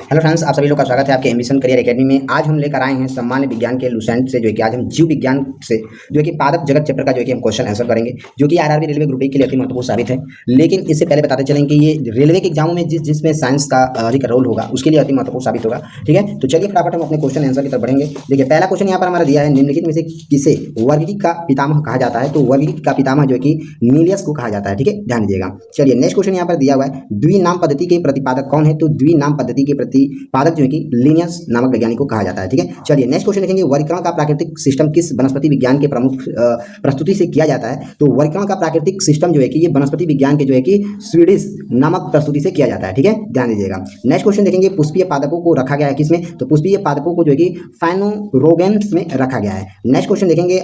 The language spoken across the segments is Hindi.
हेलो फ्रेंड्स, आप सभी लोग का स्वागत है आपके एम्बिशन करियर एकेडमी में। आज हम लेकर आए हैं सामान्य विज्ञान के लुसेंट से, जो कि आज हम जीव विज्ञान से जो कि पादप जगत चैप्टर का जो कि हम क्वेश्चन आंसर करेंगे, जो कि आरआरबी रेलवे ग्रुप ए के लिए अति महत्वपूर्ण साबित है। लेकिन इससे पहले बताते चलें कि ये रेलवे के एग्जामों में जिसमें साइंस का अधिक रोल होगा उसके लिए अति महत्वपूर्ण साबित होगा। ठीक है, तो चलिए फटाफट हम अपने क्वेश्चन आंसर की तरफ बढ़ेंगे। देखिए, पहला क्वेश्चन यहाँ पर हमारा दिया है, निम्नलिखित में से किसे वर्गीक का पितामह कहा जाता है? तो वर्गीक का पितामह जो कि नीलियस को कहा जाता है। ठीक है, ध्यान दीजिएगा। चलिए नेक्स्ट क्वेश्चन यहाँ पर दिया हुआ है, द्विनाम पद्धति के प्रतिपादक कौन है? तो द्विनाम पद्धति के प्रतिपादक जो है कि लिनियस नामक वैज्ञानिक को कहा जाता है। ठीक है, चलिए नेक्स्ट क्वेश्चन देखेंगे, वर्गीकरण का प्राकृतिक सिस्टम किस वनस्पति विज्ञान के प्रमुख प्रस्तुति से किया जाता है? तो वर्गीकरण का प्राकृतिक सिस्टम जो है कि ये वनस्पति विज्ञान के जो है कि स्वीडिश नामक प्रस्तुति से किया जाता है। ठीक है, ध्यान दीजिएगा। नेक्स्ट क्वेश्चन देखेंगे, पुष्पीय पादपों को रखा गया है किसमें? तो पुष्पीय पादपों को जो है कि फाइनोरोगेंस में रखा गया है। नेक्स्ट क्वेश्चन देखेंगे,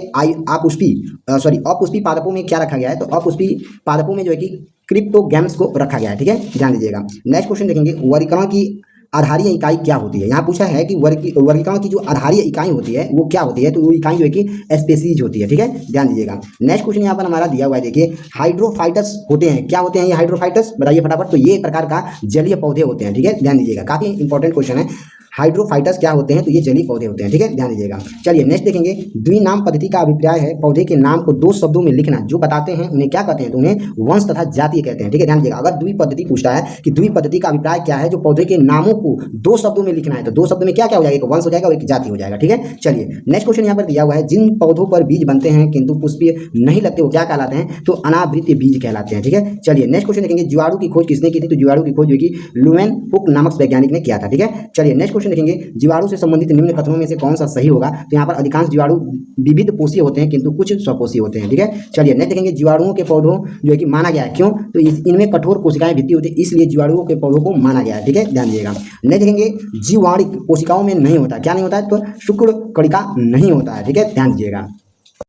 अपुष्पी पादपों में क्या रखा गया है? तो अपुष्पी पादपों में जो है कि क्रिप्टोगैम्स को रखा गया है। ठीक है, ध्यान दीजिएगा। नेक्स्ट क्वेश्चन देखेंगे, वर्गीकरण की आधारीय इकाई क्या होती है? यहाँ पूछा है कि वर्गीकरण की जो आधारीय इकाई होती है वो क्या होती है? तो वो इकाई जो है कि स्पेसीज होती है। ठीक है, ध्यान दीजिएगा। नेक्स्ट क्वेश्चन यहाँ पर हमारा दिया हुआ है, देखिए हाइड्रोफाइटस होते हैं, क्या होते हैं ये हाइड्रोफाइटस? बताइए फटाफट। तो ये एक प्रकार का जलीय पौधे होते हैं। ठीक है, ध्यान दीजिएगा, काफी इंपॉर्टेंट क्वेश्चन है। हाइड्रोफाइटस क्या होते हैं? तो ये जलीय पौधे होते हैं। ठीक है, ध्यान दीजिएगा। चलिए नेक्स्ट देखेंगे, द्विनाम पद्धति का अभिप्राय है पौधे के नाम को दो शब्दों में लिखना। जो बताते हैं उन्हें क्या कहते हैं? तो उन्हें वंश तथा जातीय कहते हैं। ठीक है, ध्यान दीजिएगा। अगर द्विपद्धति पूछता है कि द्विपद्धति का अभिप्राय क्या है, जो पौधे के नामों को दो शब्दों में लिखना है, तो दो शब्दों में क्या क्या हो जाएगा? एक वंश हो जाएगा और एक जाति हो जाएगा। ठीक है, चलिए नेक्स्ट क्वेश्चन यहाँ पर दिया हुआ है, जिन पौधों पर बीज बनते हैं किंतु पुष्पीय नहीं लगते वो क्या कहलाते हैं? तो अनावृत बीज कहलाते हैं। ठीक है, चलिए नेक्स्ट क्वेश्चन देखेंगे, जीवाणु की खोज किसने की थी? तो जीवाणु की खोज जो कि लुवेन हुक नामक वैज्ञानिक ने किया था। ठीक है, चलिए नेक्स्ट क्वेश्चन देखेंगे, जीवाणु से संबंधित निम्न कथनों में से कौन सा सही होगा? तो यहाँ पर अधिकांश जीवाणु विविध पोषीय होते हैं किंतु कुछ स्वपोषी होते हैं। ठीक है, चलिए नेक्स्ट देखेंगे, जीवाणुओं के पौधों जो है कि माना गया है, क्यों? तो इनमें कठोर कोशिकाएं भित्ति होती है, इसलिए जीवाणुओं के पौधों को माना गया है। ठीक है, ध्यान दीजिएगा। नेक्स्ट देखेंगे, जीवाणिक कोशिकाओं में नहीं होता, क्या नहीं होता है? तो शुक्र कणिका नहीं होता है। ठीक है, ध्यान दीजिएगा।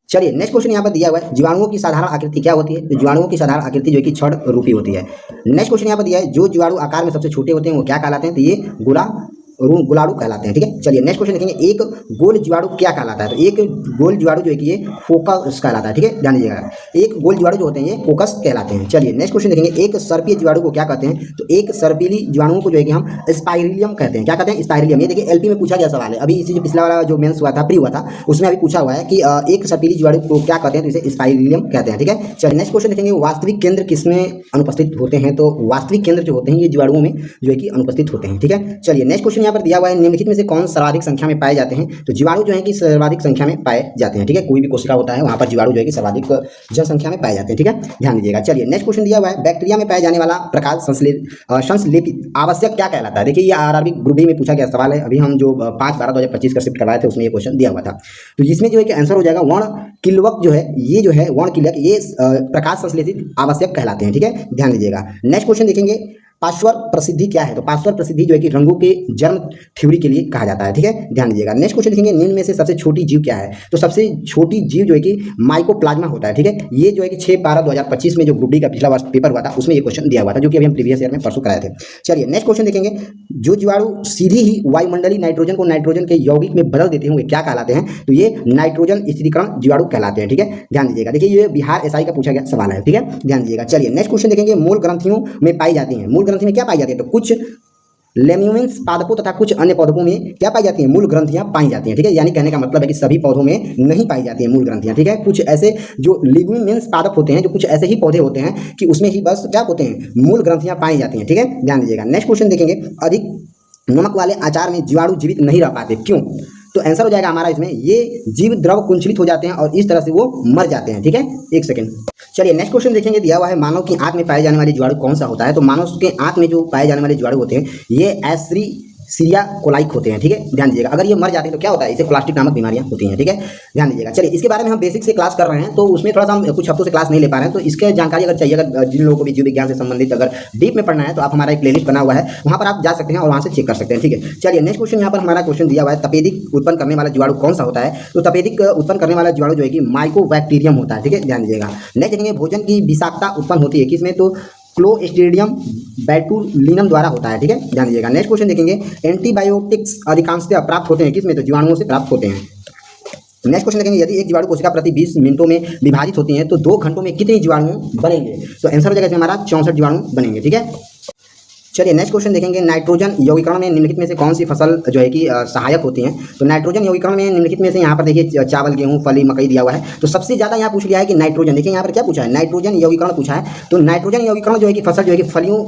चलिए नेक्स्ट क्वेश्चन यहाँ पर दिया हुआ है, जीवाणुओं की साधारण आकृति क्या होती है? तो जीवाणुओं की साधारण आकृति जो है कि छड़ रूपी होती है। नेक्स्ट क्वेश्चन यहाँ पर दिया है, जो जीवाणु आकार में सबसे छोटे होते हैं वो क्या कहलाते हैं? तो ये गुलाड़ू कहलाते हैं। ठीक है, चलिए नेक्स्ट क्वेश्चन देखेंगे, एक गोल जीवाणु क्या कहलाता है? तो एक गोल जीवाणु जो है कि ये फोकस कहलाता है। ठीक है, ध्यान दीजिएगा। एक गोल जीवाणु जो होते हैं ये फोकस कहलाते हैं। चलिए नेक्स्ट क्वेश्चन देखेंगे, एक सर्पीय जीवाणु को क्या कहते हैं? तो एक सर्पीली जीवाणुओं को जो है कि हम स्पाइरिलियम कहते हैं। क्या कहते हैं? स्पाइरिलियम। ये देखिए एलपी में पूछा गया सवाल है, अभी इसी जो पिछला वाला जो मेंस हुआ था, प्री हुआ था, उसमें अभी पूछा हुआ है कि एक सर्पीली जीवाणु को क्या कहते हैं? तो इसे स्पाइरिलियम कहते हैं। ठीक है, चलिए नेक्स्ट क्वेश्चन देखेंगे, वास्तविक केंद्र किसमें अनुपस्थित होते हैं? तो वास्तविक केंद्र जो होते हैं ये जीवाणुओं में जो है कि अनुपस्थित होते हैं। ठीक है, चलिए नेक्स्ट क्वेश्चन यहाँ पर दिया हुआ है, निम्नलिखित में से कौन सर्वाधिक संख्या में पाए जाते हैं? तो जीवाणु जो है कि सर्वाधिक संख्या में पाए जाते हैं। ठीक है, कोई भी कोशिका होता है वहां पर जीवाणु जो है कि सर्वाधिक जनसंख्या में पाए जाते हैं। ठीक है, ध्यान दीजिएगा। चलिए नेक्स्ट क्वेश्चन दिया हुआ है, बैक्टीरिया में पाए जाने वाला प्रकाश संश्लेषित आवश्यक क्या कहलाता है? देखिए ये आरआरबी ग्रुप बी में पूछा गया सवाल है, अभी हम जो 5/12/2025 का शिफ्ट करवाए थे उसमें ये क्वेश्चन दिया हुआ था। तो इसमें जो है कि आंसर हो जाएगा वर्णकिल्वक जो है, ये जो है वर्णकिल्वक, ये प्रकाश संश्लेषित आवश्यक कहलाते हैं। ठीक है, ध्यान दीजिएगा। नेक्स्ट क्वेश्चन देखेंगे, पार्श्वर प्रसिद्धि क्या है? तो पार्श्वर प्रसिद्धि जो है कि रंगों के जन्म थ्योरी के लिए कहा जाता है। ठीक है, ध्यान दीजिएगा। नेक्स्ट क्वेश्चन देखेंगे, निम्न में से सबसे छोटी जीव क्या है? तो सबसे छोटी जीव जो है कि माइकोप्लाज्मा होता है। ठीक है, ये जो है कि 6/12/2025 में जो ग्रुप डी का पिछला वर्ष पेपर हुआ था उसमें ये क्वेश्चन दिया हुआ था, जो कि अभी हम प्रीवियस ईयर में परसों कराए थे। चलिए नेक्स्ट क्वेश्चन देखेंगे, जो जीवाणु सीधी ही वायुमंडलीय नाइट्रोजन को नाइट्रोजन के यौगिक में बदल देते हैं वे क्या कहलाते हैं? तो ये नाइट्रोजन स्थिरीकरण जीवाणु कहलाते हैं। ठीक है, ध्यान दीजिएगा। देखिए ये बिहार एसआई का पूछा गया सवाल है। ठीक है, ध्यान दीजिएगा। चलिए नेक्स्ट क्वेश्चन देखेंगे, मूल ग्रंथियों में पाई जाती है। मूल ग्रंथि में क्या पाई जाती है? तो कुछ लेम्यूमिन्स पादपों तथा कुछ अन्य पौधों में क्या पाई जाती है? मूल ग्रंथियां पाई जाती हैं। ठीक है, यानी कहने का मतलब है कि सभी पौधों में नहीं पाई जाती है मूल ग्रंथियां। ठीक है, कुछ ऐसे जो लिग्यूमिन्स पादप होते हैं, जो कुछ ऐसे ही पौधे होते हैं कि उसमें ही बस क्या होते हैं? मूल ग्रंथियां पाई जाती हैं। ठीक है, ध्यान दीजिएगा। नेक्स्ट क्वेश्चन देखेंगे, अधिक नमक वाले आचार में जीवाणु जीवित नहीं रह पाते, क्यों? तो आंसर हो जाएगा हमारा इसमें, ये जीव द्रव कुंचलित हो जाते हैं और इस तरह से वो मर जाते हैं। ठीक है, एक सेकंड। चलिए नेक्स्ट क्वेश्चन देखेंगे, दिया हुआ है, मानव की आंत में पाए जाने वाले जीवाणु कौन सा होता है? तो मानव के आंत में जो पाए जाने वाले जीवाणु होते हैं ये एस्चेरिचिया कोलाई होते हैं। ठीक है, ध्यान दीजिएगा। अगर ये मर जाते हैं तो क्या होता है? इसे कोलास्टिक नामक बीमारियां होती हैं। ठीक है, ध्यान दीजिएगा। चलिए इसके बारे में हम बेसिक से क्लास कर रहे हैं, तो उसमें थोड़ा सा हम कुछ हफ्तों से क्लास नहीं ले पा रहे हैं, तो इसके जानकारी अगर चाहिए, अगर जिन लोगों को भी जीव विज्ञान से संबंधित अगर डीप में पढ़ना है तो आप हमारा एक प्लेलिस्ट बना हुआ है, वहां पर आप जा सकते हैं और वहां से चेक कर सकते हैं। ठीक है, चलिए नेक्स्ट क्वेश्चन यहाँ पर हमारा क्वेश्चन दिया हुआ है, तपेदिक उत्पन्न करने वाला जीवाणु कौन सा होता है? तो तपेदिक उत्पन्न करने वाला जीवाणु जो है कि माइकोबैक्टीरियम होता है। ठीक है, ध्यान दीजिएगा। नेक्स्ट देखेंगे, भोजन की विषाक्तता उत्पन्न होती है किसमें? तो क्लोस्ट्रीडियम बैटुलिनम द्वारा होता है। ठीक है, ध्यान दीजिएगा। नेक्स्ट क्वेश्चन देखेंगे, एंटीबायोटिक्स अधिकांशतः प्राप्त होते हैं किसमें? तो जीवाणुओं से प्राप्त होते हैं। नेक्स्ट क्वेश्चन देखेंगे, यदि एक जीवाणु कोशिका प्रति 20 मिनटों में विभाजित होती है तो 2 घंटों में कितने जीवाणु बनेंगे? तो आंसर हो जाएगा हमारा 64 जीवाणु बनेंगे। ठीक है, चलिए नेक्स्ट क्वेश्चन देखेंगे, नाइट्रोजन यौगिकरण में निम्नलिखित में से कौन सी फसल जो है कि सहायक होती हैं। तो नाइट्रोजन यौगिकरण में निम्नलिखित में से यहाँ पर देखिए चावल, गेहूं, फली, मकई दिया हुआ है। तो सबसे ज़्यादा यहाँ पूछ लिया है कि नाइट्रोजन, देखिए यहाँ पर क्या पूछा है, नाइट्रोजन यौगिकरण पूछा है। तो नाइट्रोजन यौगिकरण जो है कि फसल जो है कि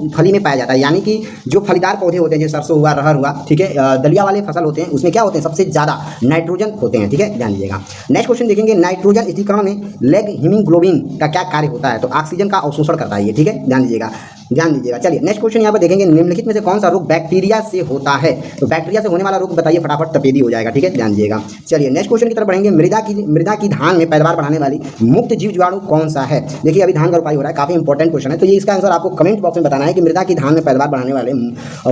फली में पाया जाता है, यानी कि जो फलीदार पौधे होते हैं, जैसे सरसों हुआ, अरहर हुआ, ठीक है, दलिया वाले फसल होते हैं, उसमें क्या होते हैं, सबसे ज़्यादा नाइट्रोजन होते हैं, ठीक है, ध्यान दीजिएगा। नेक्स्ट क्वेश्चन देखेंगे, नाइट्रोजन स्थिरीकरण में लेग हीमोग्लोबिन का क्या कार्य होता है। तो ऑक्सीजन का अवशोषण करता है ये, ठीक है, ध्यान दीजिएगा। चलिए नेक्स्ट क्वेश्चन यहाँ पर देखेंगे, निम्नलिखित में से कौन सा रोग बैक्टीरिया से होता है। तो बैक्टीरिया से होने वाला रोग बताइए फटाफट, तपेदी हो जाएगा, ठीक है, ध्यान दीजिएगा। चलिए नेक्स्ट क्वेश्चन की तरफ बढ़ेंगे, मृदा की धान में पैदावार बढ़ाने वाली मुक्त जीव जीवाणु कौन सा है। देखिए अभी धान का रोपाई हो रहा है, काफी इंपॉर्टेंट क्वेश्चन है, तो ये इसका आंसर आपको कमेंट बॉक्स में बताना है कि मृदा की धान में पैदावार बढ़ाने वाले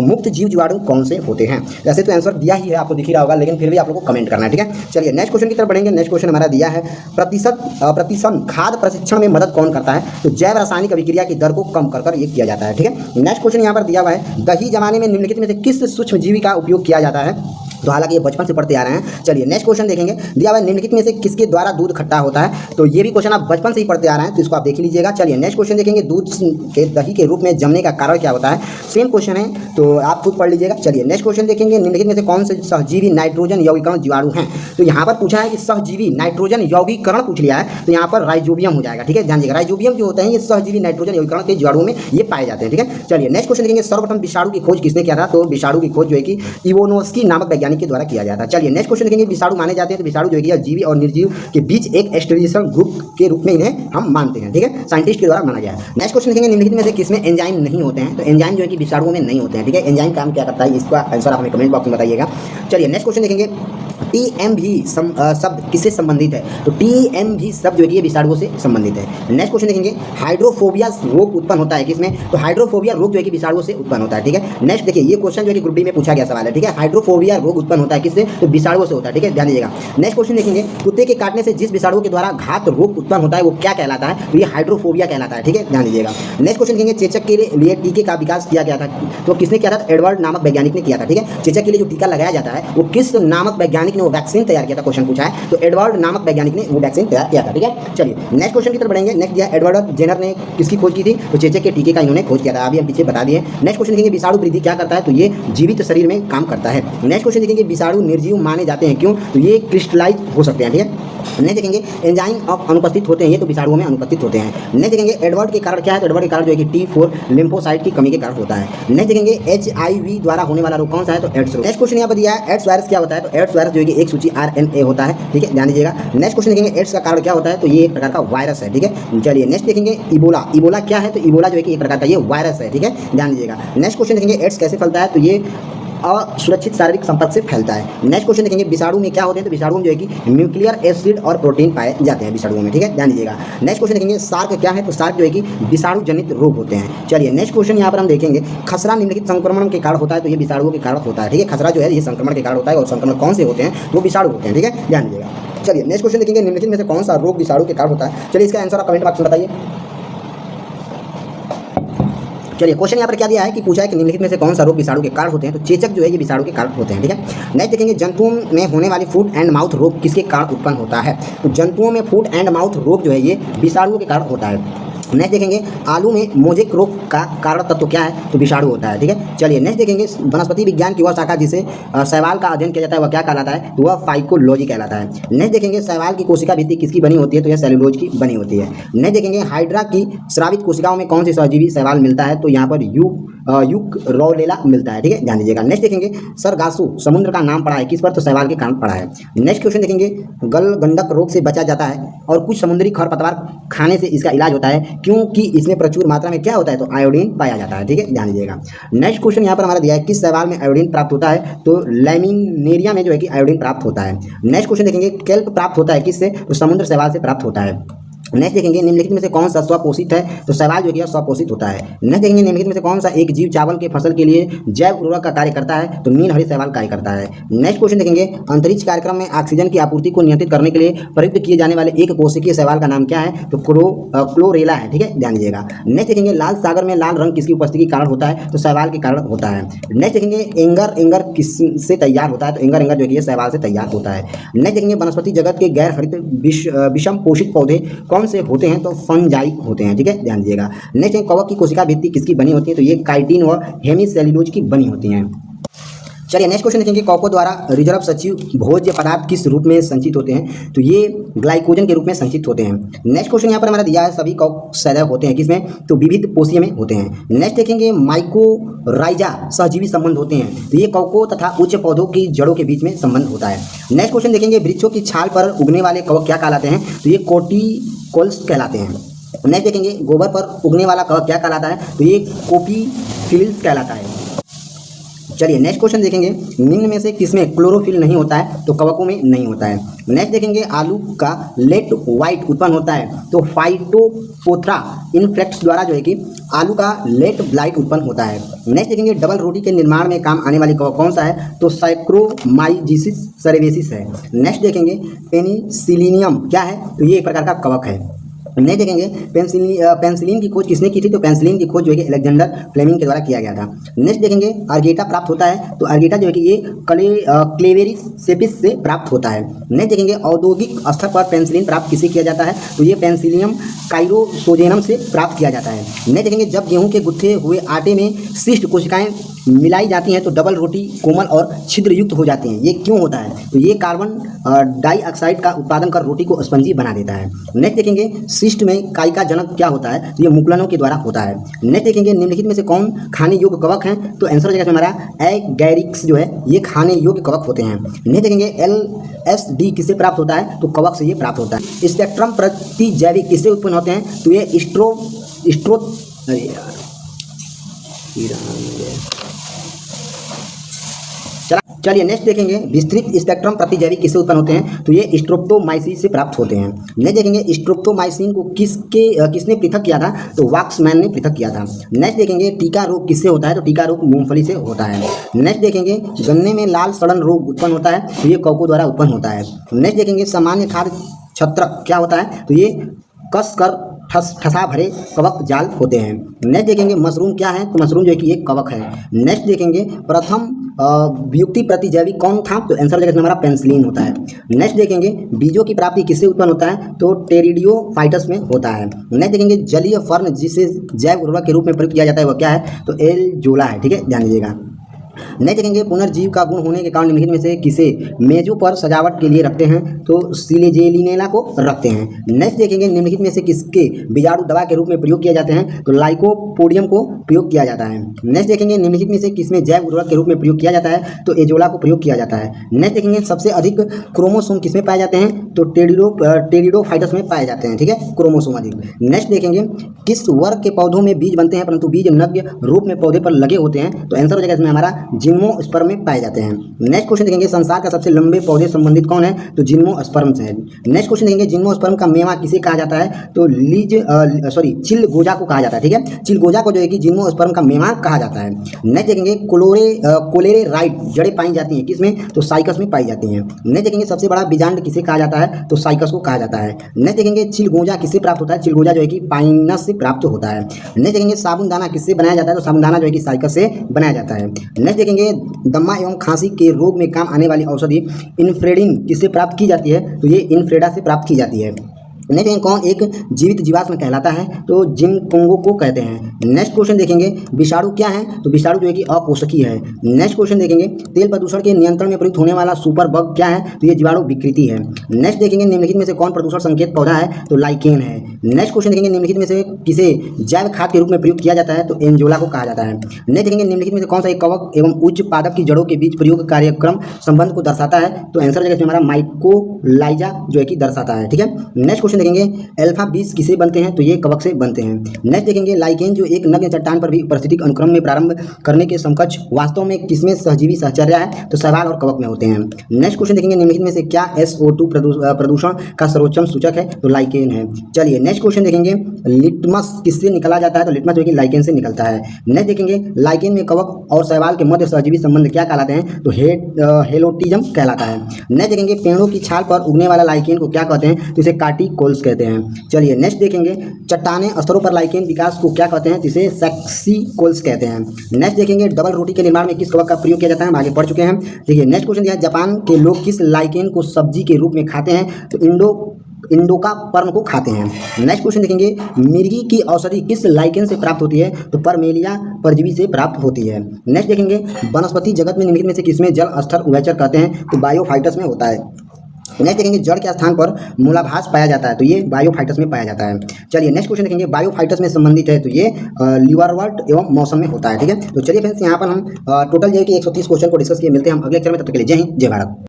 मुक्त जीव जीवाणु कौन से होते हैं। वैसे तो आंसर दिया ही है, आपको दिख ही रहा होगा, लेकिन फिर भी आप लोग को कमेंट करना है, ठीक है। चलिए नेक्स्ट क्वेश्चन की तरफ बढ़ेंगे। नेक्स्ट क्वेश्चन हमारा दिया है, प्रतिशत खाद्य प्रशिक्षण में मदद कौन करता है। तो जैव रासायनिक अभिक्रिया की दर को कम कर ये किया जाता है, ठीक है। नेक्स्ट क्वेश्चन यहाँ पर दिया हुआ है, दही जमाने में निम्नलिखित में से किस सूक्ष्मजीवी का उपयोग किया जाता है। तो हालांकि ये बचपन से पढ़ते आ रहे हैं। चलिए नेक्स्ट क्वेश्चन देखेंगे, दिया हुआ है, निम्नलिखित में से किसके द्वारा दूध खट्टा होता है। तो ये भी क्वेश्चन आप बचपन से ही पढ़ते आ रहे हैं, तो इसको आप देख लीजिएगा। चलिए नेक्स्ट क्वेश्चन देखेंगे, दूध के दही के रूप में जमने का कारण क्या होता है। सेम क्वेश्चन है, तो आप खुद पढ़ लीजिएगा। चलिए नेक्स्ट क्वेश्चन देखेंगे, निम्नलिखित में से कौन से सहजीवी नाइट्रोजन यौगिकरण जीवाणु हैं। तो यहाँ पर पूछा है कि सहजीवी नाइट्रोजन यौगिकरण पूछ लिया है, तो यहाँ पर राइजोबियम हो जाएगा, ठीक है, ध्यान दीजिएगा। राइजोबियम जो होते हैं ये सहजीवी नाइट्रोजन यौगिकरण के जीवाणुओं में ये पाए जाते हैं, ठीक है। चलिए नेक्स्ट क्वेश्चन देखेंगे, सर्वप्रथम विषाणु की खोज किसने किया था। तो विषाणु की खोज जो है कि इवोनोव्स्की नामक वैज्ञानिक के द्वारा किया जाता है। चलिए नेक्स्ट क्वेश्चन देखेंगे, विषाणु माने जाते हैं। तो विषाणु जो है जीवी और निर्जीव के बीच एक एस्टेरिशन ग्रुप के रूप में इन्हें हम मानते हैं, ठीक है, साइंटिस्ट के द्वारा माना गया है। नेक्स्ट क्वेश्चन देखेंगे, निम्नलिखित में से किसमें एंजाइम नहीं होते हैं। तो एंजाइम जो है कि विषाणुओं में नहीं होते हैं, ठीक है। एंजाइम काम क्या करता है, इसका आंसर आप हमें कमेंट बॉक्स में बताइएगा। चलिए नेक्स्ट क्वेश्चन देखेंगे, टीएमवी शब्द किससे संबंधित है। तो टीएमवी शब्द जो है ये विषाणुओं से संबंधित है। नेक्स्ट क्वेश्चन देखेंगे, हाइड्रोफोबिया रोग उत्पन्न होता है किसमें। तो हाइड्रोफोबिया रोग जो है कि विषाणुओं से उत्पन्न होता है, ठीक है। नेक्स्ट देखिए, ये क्वेश्चन जो है कि ग्रुप डी में पूछा गया सवाल है, ठीक है। हाइड्रोफोबिया रोग उत्पन्न होता है किससे, तो विषाणुओं से होता है, ठीक है, ध्यान दीजिएगा। नेक्स्ट क्वेश्चन देखेंगे, कुत्ते के काटने से जिस विषाणु के द्वारा घात रोग उत्पन्न होता है वो क्या कहलाता है। तो ये हाइड्रोफोबिया कहलाता है, ठीक है, ध्यान दीजिएगा। नेक्स्ट क्वेश्चन देखेंगे, चेचक के लिए टीके का विकास किया गया था। तो किसने किया था, एडवर्ड नामक वैज्ञानिक ने किया था, ठीक है। चेचक के लिए जो टीका लगाया जाता है वो किस नामक वैज्ञानिक ने वो वैक्सीन तैयार किया था, क्वेश्चन पूछा है। तो एडवर्ड नामक वैज्ञानिक ने वो वैक्सीन तैयार किया था, ठीक है। चलिए नेक्स्ट क्वेश्चन की तरफ बढ़ेंगे। नेक्स्ट दिया, एडवर्ड जेनर ने किसकी खोज की थी। तो चेचक के टीके का इन्होंने खोज किया था, अभी हम पीछे बता दिए। नेक्स्ट क्वेश्चन देखेंगे, विषाणु वृद्धि क्या करता है। तो ये जीवित शरीर में काम करता है। नेक्स्ट क्वेश्चन देखेंगे, विषाणु निर्जीव माने जाते हैं क्यों। तो ये क्रिस्टलाइज हो सकते हैं, ठीक है। नेक्स्ट देखेंगे, एंजाइम अनुपस्थित होते हैं, ये तो विषाणुओं में अनुपस्थित होते हैं। नेक्स्ट देखेंगे, एडवर्ड के कारण क्या है। तो एडवर्ड के कारण जो है कि T4 लिम्फोसाइट की कमी के कारण होता है। नेक्स्ट देखेंगे, HIV द्वारा होने वाला रोग कौन सा है। तो एड्स रोग। नेक्स्ट क्वेश्चन यहाँ पर दिया है, एड्स वायरस क्या होता है। तो एड्स वायरस जो है कि एक सूची RNA होता है, ठीक है, ध्यान दीजिएगा। नेक्स्ट क्वेश्चन देखेंगे, एड्स का कारण क्या होता है। तो ये एक प्रकार का वायरस है, ठीक है। चलिए नेक्स्ट देखेंगे, इबोला क्या है। तो इबोला जो है कि एक प्रकार का ये वायरस है, ठीक है, ध्यान दीजिएगा। नेक्स्ट क्वेश्चन देखेंगे, एड्स कैसे फैलता है। तो ये असुरक्षित शारीरिक संपर्क से फैलता है। नेक्स्ट क्वेश्चन देखेंगे, विषाणु में क्या होते हैं। तो विषाणु में जो है कि न्यूक्लियर एसिड और प्रोटीन पाए जाते हैं विषाणुओं में, ठीक है, ध्यान दीजिएगा। नेक्स्ट क्वेश्चन देखेंगे, सार्क क्या है। तो सार्क जो है कि विषाणु जनित रोग होते हैं। चलिए नेक्स्ट क्वेश्चन यहाँ पर हम देखेंगे, खसरा निम्नलिखित संक्रमण के कारण होता है। तो ये विषाणुओं के कारण होता है, ठीक है। खसरा जो है ये संक्रमण के कारण होता है, और संक्रमण कौन से होते हैं, वो विषाणु होते हैं, ठीक है, ध्यान दीजिएगा। चलिए नेक्स्ट क्वेश्चन देखेंगे, निम्नलिखित में से कौन सा रोग विषाणु के कारण होता है। चलिए इसका आंसर आप कमेंट बॉक्स में बताइए। चलिए क्वेश्चन यहाँ पर क्या दिया है कि पूछा है कि निम्नलिखित में से कौन सा रोग विषाणु के कारण होते हैं। तो चेचक जो है ये विषाणु के कारण होते हैं, ठीक है। नेक्स्ट देखेंगे, जंतुओं में होने वाली फूट एंड माउथ रोग किसके कारण उत्पन्न होता है। तो जंतुओं में फूट एंड माउथ रोग जो है ये विषाणुओं के कारण होता है। नेक्स्ट देखेंगे, आलू में मोजेक रोग का कारण तत्व क्या है। तो विषाणु होता है, ठीक है। चलिए नेक्स्ट देखेंगे, वनस्पति विज्ञान की वह शाखा जिसे शैवाल का अध्ययन किया जाता है वह क्या कहलाता है। तो वह फाइकोलॉजी कहलाता है। नेक्स्ट देखेंगे, शैवाल की कोशिका भित्ति किसकी बनी होती है। तो यह सेलुलोज की बनी होती है। नेक्स्ट देखेंगे, हाइड्रा की स्रावित कोशिकाओं में कौन सी सहजीवी शैवाल मिलता है। तो यहाँ पर यूक्रोलेला मिलता है, ठीक है, ध्यान दीजिएगा। नेक्स्ट देखेंगे, सरगासो समुद्र का नाम पड़ा है किस पर। तो शैवाल के कारण पड़ा है। नेक्स्ट क्वेश्चन देखेंगे, गलगंडक रोग से बचा जाता है और कुछ समुद्री खरपतवार खाने से इसका इलाज होता है क्योंकि इसमें प्रचुर मात्रा में क्या होता है। तो आयोडीन पाया जाता है, ठीक है, ध्यान दीजिएगा। नेक्स्ट क्वेश्चन यहाँ पर हमारा दिया है, किस शैवाल में आयोडीन प्राप्त होता है। तो लैमिनेरिया में जो है कि आयोडीन प्राप्त होता है। नेक्स्ट क्वेश्चन देखेंगे, केल्प प्राप्त होता है किससे। तो समुद्र शैवाल से प्राप्त होता है। नेक्स्ट देखेंगे, निम्नलिखित में से कौन सा स्वपोषित है। तो शैवाल जो है स्वपोषित होता है। नेक्स्ट देखेंगे, निम्नलिखित में से कौन सा एक जीव चावल के फसल के लिए जैव उर्वरक का कार्य करता है। तो नील हरित शैवाल कार्य करता है। नेक्स्ट क्वेश्चन देखेंगे, अंतरिक्ष कार्यक्रम में ऑक्सीजन की आपूर्ति को नियंत्रित करने के लिए प्रयुक्त किए जाने वाले एक कोशिकीय शैवाल का नाम क्या है। तो क्लोरेला है, ठीक है, ध्यान दीजिएगा। नेक्स्ट देखेंगे, लाल सागर में लाल रंग किसकी उपस्थिति के कारण होता है। तो शैवाल के कारण होता है। नेक्स्ट देखेंगे, एंगर किससे तैयार होता है। तो एंगर जो है शैवाल से तैयार होता है। नेक्स्ट देखेंगे, वनस्पति जगत के गैर हरित विषम पोषित पौधे कौन से होते हैं? तो फंजाई होते हैं, ठीक है, ध्यान दीजिएगा। नेक्स्ट है कवक की कोशिका भित्ति किसकी बनी होती है? तो ये काइटिन और हेमीसेल्यूलोज की बनी होती हैं। चलिए नेक्स्ट क्वेश्चन देखेंगे, कवकों द्वारा रिजर्व सचिव भोज्य पदार्थ किस रूप में संचित होते हैं? तो ये ग्लाइकोजन के रूप में संचित होते हैं। नेक्स्ट क्वेश्चन यहाँ पर हमारा दिया है, सभी कवक सदैव होते हैं किसमें? तो विविध पोषीय में होते हैं। नेक्स्ट देखेंगे, माइकोराइजा सहजीवी संबंध होते हैं, तो ये कवकों तथा उच्च पौधों की जड़ों के बीच में संबंध होता है। नेक्स्ट क्वेश्चन देखेंगे, वृक्षों की छाल पर उगने वाले कवक क्या कहलाते हैं? तो ये कोटिकोल्स कहलाते हैं। नेक्स्ट देखेंगे, गोबर पर उगने वाला कवक क्या कहलाता है? तो ये कोपीफिल्स कहलाता है। चलिए नेक्स्ट क्वेश्चन देखेंगे, निम्न में से किसमें क्लोरोफिल नहीं होता है? तो कवकों में नहीं होता है। नेक्स्ट देखेंगे, आलू का लेट व्हाइट उत्पन्न होता है, तो फाइटोपोथ्रा इन्फ्लेक्स द्वारा जो है कि आलू का लेट ब्लाइट उत्पन्न होता है। नेक्स्ट देखेंगे, डबल रोटी के निर्माण में काम आने वाली कवक कौन सा है? तो साइक्रोमाइजिसिस सेरेवेसिस है। नेक्स्ट देखेंगे, पेनिसिलियम क्या है? तो ये एक प्रकार का कवक है। नहीं देखेंगे, पेंसिलिन की खोज किसने की थी? तो पेंसिलिन की खोज जो है कि अलेक्जेंडर फ्लेमिंग के द्वारा किया गया था। नेक्स्ट देखेंगे, अर्गेटा प्राप्त होता है, तो अर्गेटा जो है कि ये क्लेवेरिस सेपिस से प्राप्त होता है। नेक्स्ट देखेंगे, औद्योगिक स्तर पर पेंसिलिन प्राप्त किससे किया जाता है? तो ये पेंसिलियम काइरोसोजेनम से प्राप्त किया जाता है। नेक्स्ट देखेंगे, जब गेहूं के गुत्थे हुए आटे में शिष्ट कोशिकाएं मिलाई जाती हैं तो डबल रोटी कोमल और छिद्र युक्त हो जाती हैं, ये क्यों होता है? तो ये कार्बन डाइऑक्साइड का उत्पादन कर रोटी को स्पंजी बना देता है। नेक्स्ट देखेंगे, शिष्ट में काई का जनक क्या होता है? तो ये मुकुलनों के द्वारा होता है। नेक्स्ट देखेंगे, निम्नलिखित में से कौन खाने योग्य कवक हैं? तो आंसर हो जाएगा हमारा एगैरिक्स जो है ये खाने योग्य कवक होते हैं। नेक्स्ट देखेंगे, LSD किससे प्राप्त होता है? तो कवक से ये प्राप्त होता है। स्पेक्ट्रम प्रतिजैविक किससे उत्पन्न होते हैं? तो ये चलिए नेक्स्ट देखेंगे, विस्तृत स्पेक्ट्रम प्रतिजैविक किससे उत्पन्न होते हैं? तो ये स्ट्रेप्टोमाइसिस से प्राप्त होते हैं। नेक्स्ट देखेंगे, स्ट्रेप्टोमाइसिन को किसने पृथक किया था? तो वाक्समैन ने पृथक किया था। नेक्स्ट देखेंगे, टीका रोग किससे होता है? तो टीका रोग मूंगफली से होता है। नेक्स्ट देखेंगे, गन्ने में लाल सड़न रोग उत्पन्न होता है, तो ये कवकों द्वारा उत्पन्न होता है। नेक्स्ट देखेंगे, सामान्य खाद्य छत्रक क्या होता है? तो ये कस कर ठसा भरे कवक जाल होते हैं। नेक्स्ट देखेंगे, मशरूम क्या है? तो मशरूम जो है कि एक कवक है। नेक्स्ट देखेंगे, प्रथम व्युत्पत्ति प्रतिजैविक कौन था? तो आंसर जगह हमारा पेंसिलिन होता है। नेक्स्ट देखेंगे, बीजों की प्राप्ति किससे उत्पन्न होता है? तो टेरिडियोफाइटस में होता है। नेक्स्ट देखेंगे, जलीय फर्न जिसे जैव उर्वरक के रूप में प्रयोग किया जाता है वह क्या है? तो एल्जोला है, ठीक है, ध्यान दीजिएगा। नेक्स्ट देखेंगे, पुनर्जीव का गुण होने के कारण निम्नलिखित में से किसे मेजों पर सजावट के लिए रखते हैं? तो सिलेजेलिनेला को रखते हैं। नेक्स्ट देखेंगे, निम्नलिखित में से किसके बीजाणु दवा के रूप में प्रयोग किया जाते हैं? तो लाइकोपोडियम को प्रयोग किया जाता है। नेक्स्ट देखेंगे, निम्नलिखित में से किसमें जैव उर्वरक के रूप में प्रयोग किया जाता है? तो एजोला को प्रयोग किया जाता है। नेक्स्ट देखेंगे, सबसे अधिक क्रोमोसोम किसमें पाए जाते हैं? तो टेरिडोफाइटस में पाए जाते हैं, ठीक है, क्रोमोसोम अधिक। नेक्स्ट देखेंगे, किस वर्ग के पौधों में बीज बनते हैं परंतु बीज नग्न रूप में पौधे पर लगे होते हैं? तो आंसर हो जाएगा इसमें हमारा जिम्नोस्पर्म में पाए जाते हैं। नेक्स्ट क्वेश्चन देखेंगे, संसार का सबसे लंबे पौधे संबंधित कौन है? तो जिम्नोस्पर्म से है। नेक्स्ट क्वेश्चन देखेंगे, जिम्नोस्पर्म का मेवा किसे कहा जाता है? तो चिलगोजा को कहा जाता है, ठीक है, चिलगोजा को जो है कि जिम्नोस्पर्म का मेवा कहा जाता है। नेक्स्ट देखेंगे, कोलेरेराइट जड़ें पाई जाती हैं किसमें? तो साइकस में पाई जाती हैं। नेक्स्ट देखेंगे, सबसे बड़ा बीजांड किसे कहा जाता है? तो साइकस को कहा जाता है। नेक्स्ट देखेंगे, चिलगोजा किससे प्राप्त होता है? चिलगोजा जो है कि पाइनस से प्राप्त होता है। नेक्स्ट देखेंगे, साबुनदाना किससे बनाया जाता है? तो साबुनदाना जो है कि साइकस से बनाया जाता है। नेक्स्ट देखेंगे, दमा एवं खांसी के रोग में काम आने वाली औषधि इन्फ्रेडिन किससे प्राप्त की जाती है? तो ये इन्फ्रेडा से प्राप्त की जाती है। नेक्स्ट कौन एक जीवित जीवाश्म कहलाता है? तो जिनकोंगो को कहते हैं। नेक्स्ट क्वेश्चन देखेंगे, विषाणु क्या है? तो विषाणु जो है कि अकोशकीय है। नेक्स्ट क्वेश्चन देखेंगे, तेल प्रदूषण के नियंत्रण में प्रयुक्त होने वाला सुपर बग क्या है? तो ये जीवाणु विकृति है। नेक्स्ट देखेंगे, निम्नलिखित में से कौन प्रदूषण संकेत पौधा है? तो लाइकेन है। नेक्स्ट क्वेश्चन देखेंगे, निम्नलिखित में से किसे जैव खाद के रूप में प्रयोग किया जाता है? तो एंजोला को कहा जाता है। नेक्स्ट देखेंगे, निम्नलिखित में से कौन सा एक कवक एवं उच्च पादप की जड़ों के बीच प्रयोग कार्यक्रम संबंध को दर्शाता है? तो आंसर जगह हमारा माइकोलाइजा जो है कि दर्शाता है, ठीक है। नेक्स्ट क्वेश्चन देखेंगे, अल्फा बीज किसे बनते हैं? तो ये कवक से बनते हैं। नेक्स्ट देखेंगे, लाइकेन जो एक नग्न चट्टान पर भी परिस्थितिक अनुक्रम में प्रारंभ करने के समकक्ष वास्तव में किसमें सहजीवी सहचर्या है? तो शैवाल और कवक में होते हैं। नेक्स्ट क्वेश्चन देखेंगे, निम्नलिखित में से क्या SO2 प्रदूषण का सर्वोच्चम सूचक है? तो लाइकेन है। चलिए नेक्स्ट क्वेश्चन देखेंगे, लिटमस किससे निकाला जाता है? तो लिटमस जो कि लाइकेन से निकलता है। नेक्स्ट देखेंगे, लाइकेन में कवक और शैवाल के मध्य सहजीवी संबंध क्या कहलाते हैं? तो हेलोटिज्म कहलाता है। नेक्स्ट देखेंगे, पेड़ों की छाल पर उगने वाला लाइकेन को क्या कहते हैं? तो इसे कार्टिकोल्स कहते हैं। चलिए नेक्स्ट देखेंगे, चट्टाने स्तरों पर लाइकेन विकास को क्या कहते हैं? तो इसे सैक्सीकोल्स कहते हैं। नेक्स्ट देखेंगे, डबल रोटी के निर्माण में किस कवक का प्रयोग किया जाता है? हम आगे पढ़ चुके हैं। देखिए नेक्स्ट क्वेश्चन दिया है, जापान के लोग किस लाइकेन को सब्जी के रूप में खाते हैं? तो इंडोका पर्म को खाते हैं। नेक्स्ट क्वेश्चन देखेंगे, मिर्गी की औषधि किस लाइकेन से प्राप्त होती है? तो परमेलिया परजीवी से प्राप्त होती है। नेक्स्ट देखेंगे, वनस्पति जगत में निम्नलिखित में से किसमें जल स्तर उभयचर कहते हैं? तो बायोफाइटस में होता है। नेक्स्ट देखेंगे, जड़ के स्थान पर मूलाभास पाया जाता है? तो ये बायोफाइटस में पाया जाता है। चलिए नेक्स्ट क्वेश्चन देखेंगे, बायोफाइटस में संबंधित है तो ये लिवरवर्ट एवं मौसम में होता है। ठीक है, तो चलिए फ्रेंड्स यहाँ पर हम टोटल जो है कि 130 क्वेश्चन को डिस्कस किए। मिलते हैं हम अगले लेक्चर में, तब तक के लिए जय हिंद जय भारत।